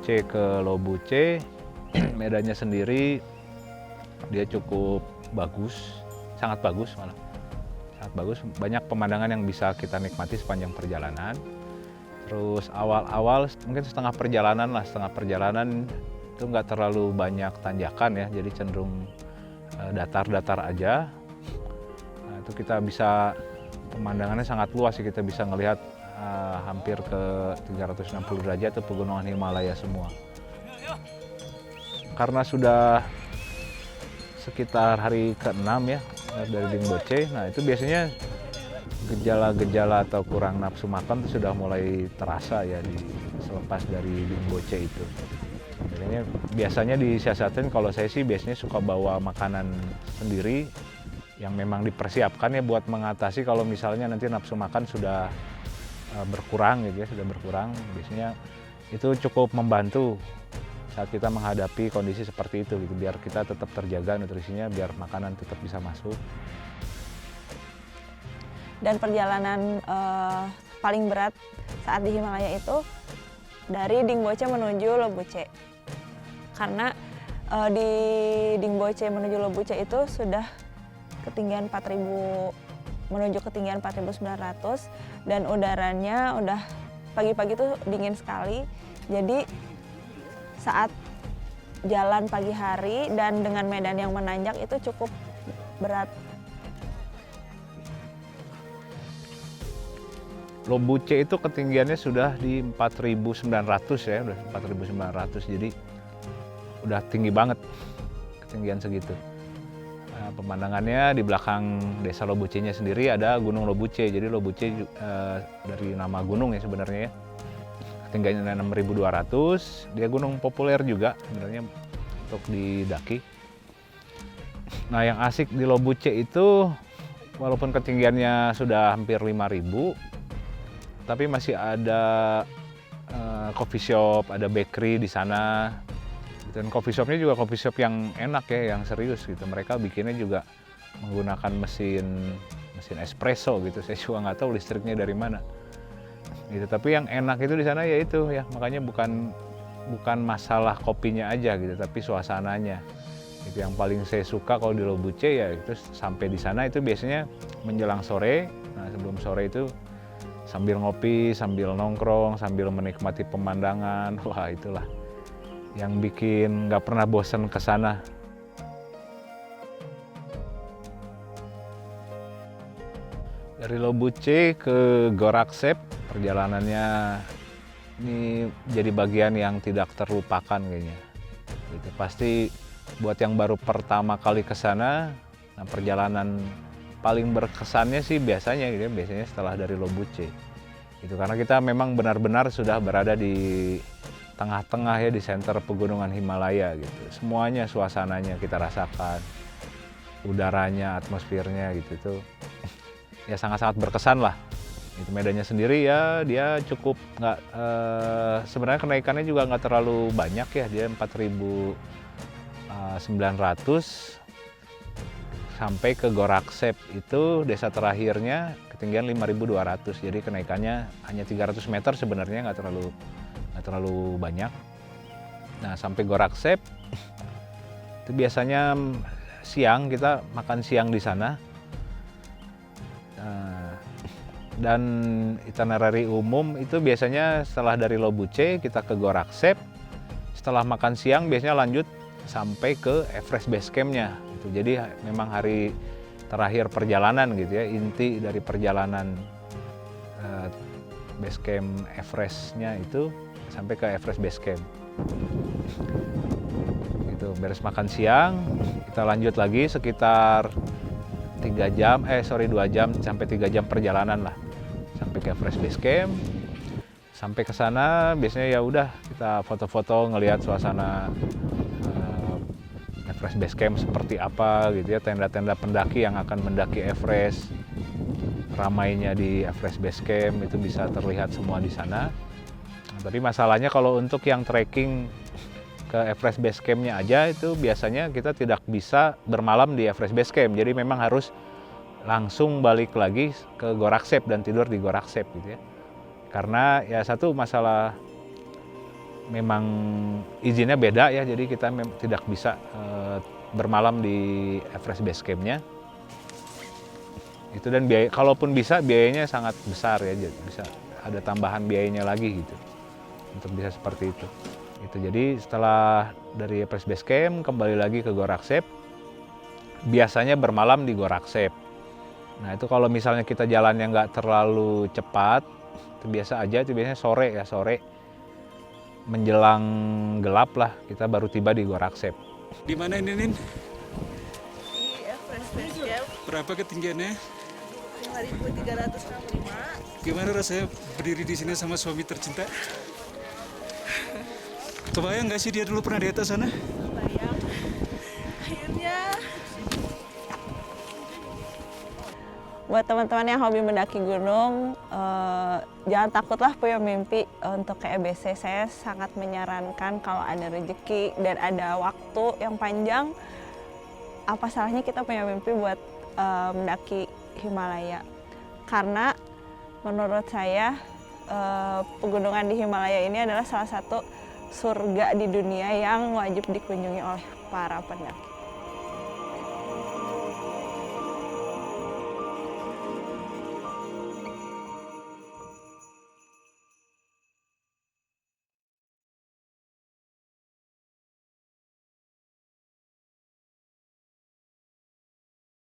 C ke Lobuce, medannya sendiri dia cukup bagus, sangat bagus malah. Sangat bagus, banyak pemandangan yang bisa kita nikmati sepanjang perjalanan. Terus awal-awal mungkin setengah perjalanan itu nggak terlalu banyak tanjakan ya, jadi cenderung datar-datar aja. Nah, itu kita bisa, pemandangannya sangat luas sih, kita bisa ngelihat hampir ke 360 derajat itu pegunungan Himalaya semua. Karena sudah sekitar hari ke-6 ya dari Dingboche, nah itu biasanya gejala-gejala atau kurang nafsu makan itu sudah mulai terasa ya selepas dari Dingboche itu. Biasanya disiasatin, kalau saya sih biasanya suka bawa makanan sendiri yang memang dipersiapkan ya buat mengatasi kalau misalnya nanti nafsu makan sudah berkurang gitu ya, sudah berkurang. Biasanya itu cukup membantu saat kita menghadapi kondisi seperti itu gitu, biar kita tetap terjaga nutrisinya, biar makanan tetap bisa masuk. Dan perjalanan paling berat saat di Himalaya itu dari Dingboche menuju Lobuce. Karena di Dingboche menuju Lobuce itu sudah ketinggian 4.000, menuju ketinggian 4.900, dan udaranya udah pagi-pagi tuh dingin sekali. Jadi saat jalan pagi hari dan dengan medan yang menanjak itu cukup berat. Lobuce itu ketinggiannya sudah di 4.900 ya, udah 4.900, jadi udah tinggi banget ketinggian segitu. Nah, pemandangannya di belakang desa Lobuce-nya sendiri ada Gunung Lobuce, jadi Lobuce dari nama gunung ya sebenarnya ya. Ketinggiannya 6.200, dia gunung populer juga sebenarnya untuk didaki. Nah yang asik di Lobuce itu, walaupun ketinggiannya sudah hampir 5.000, tapi masih ada coffee shop, ada bakery di sana. Dan coffee shopnya juga coffee shop yang enak ya, yang serius gitu. Mereka bikinnya juga menggunakan mesin espresso gitu. Saya juga nggak tahu listriknya dari mana. Gitu. Tapi yang enak itu di sana ya itu ya, makanya bukan masalah kopinya aja gitu, tapi suasananya. Itu yang paling saya suka kalau di Lobuce ya, itu sampai di sana itu biasanya menjelang sore. Nah sebelum sore itu sambil ngopi, sambil nongkrong, sambil menikmati pemandangan, wah itulah yang bikin nggak pernah bosan ke sana. Dari Lobuce ke Goraksep, perjalanannya ini jadi bagian yang tidak terlupakan kayaknya. Gitu. Pasti buat yang baru pertama kali ke sana, nah perjalanan paling berkesannya sih biasanya gitu, biasanya setelah dari Lobuce. Gitu, karena kita memang benar-benar sudah berada di tengah-tengah ya, di center pegunungan Himalaya gitu. Semuanya, suasananya kita rasakan, udaranya, atmosfernya gitu tuh ya sangat-sangat berkesan lah. Itu medannya sendiri ya dia cukup nggak, sebenarnya kenaikannya juga nggak terlalu banyak ya, dia 4.900 sampai ke Goraksep itu desa terakhirnya ketinggian 5.200, jadi kenaikannya hanya 300 meter sebenarnya, nggak terlalu banyak. Nah sampai Goraksep itu biasanya siang kita makan siang di sana. Dan itinerary umum itu biasanya setelah dari Lobuce kita ke Goraksep, setelah makan siang biasanya lanjut sampai ke Everest Base Camp-nya. Jadi memang hari terakhir perjalanan gitu ya, inti dari perjalanan base camp Everest-nya itu sampai ke Everest Base Camp. Gitu, beres makan siang, kita lanjut lagi sekitar 2 jam sampai 3 jam perjalanan lah sampai ke Everest Base Camp. Sampai ke sana biasanya ya udah kita foto-foto ngelihat suasana Everest Base Camp seperti apa gitu ya, tenda-tenda pendaki yang akan mendaki Everest. Ramainya di Everest Base Camp itu bisa terlihat semua di sana. Nah, tapi masalahnya kalau untuk yang trekking ke Everest Base Camp-nya aja itu biasanya kita tidak bisa bermalam di Everest Base Camp. Jadi memang harus langsung balik lagi ke Goraksep dan tidur di Goraksep gitu ya. Karena ya satu masalah memang izinnya beda ya, jadi kita tidak bisa bermalam di Everest Base Camp-nya. Itu dan biaya, kalaupun bisa biayanya sangat besar ya, jadi bisa ada tambahan biayanya lagi gitu untuk bisa seperti itu. Jadi setelah dari Everest Base Camp kembali lagi ke Goraksep, biasanya bermalam di Goraksep. Nah itu kalau misalnya kita jalan yang nggak terlalu cepat, itu biasa aja, itu biasanya sore ya, sore menjelang gelap lah kita baru tiba di Goraksep. Di mana ini, Nin? Di Everest Base Camp Berapa ketinggiannya? 5.365. Gimana rasanya berdiri di sini sama suami tercinta? Kebayang nggak sih dia dulu pernah di atas sana? Bayang. Akhirnya Buat teman-teman yang hobi mendaki gunung, jangan takutlah punya mimpi untuk ke EBC. Saya sangat menyarankan kalau ada rezeki dan ada waktu yang panjang, apa salahnya kita punya mimpi buat mendaki Himalaya. Karena menurut saya pegunungan di Himalaya ini adalah salah satu surga di dunia yang wajib dikunjungi oleh para pendaki.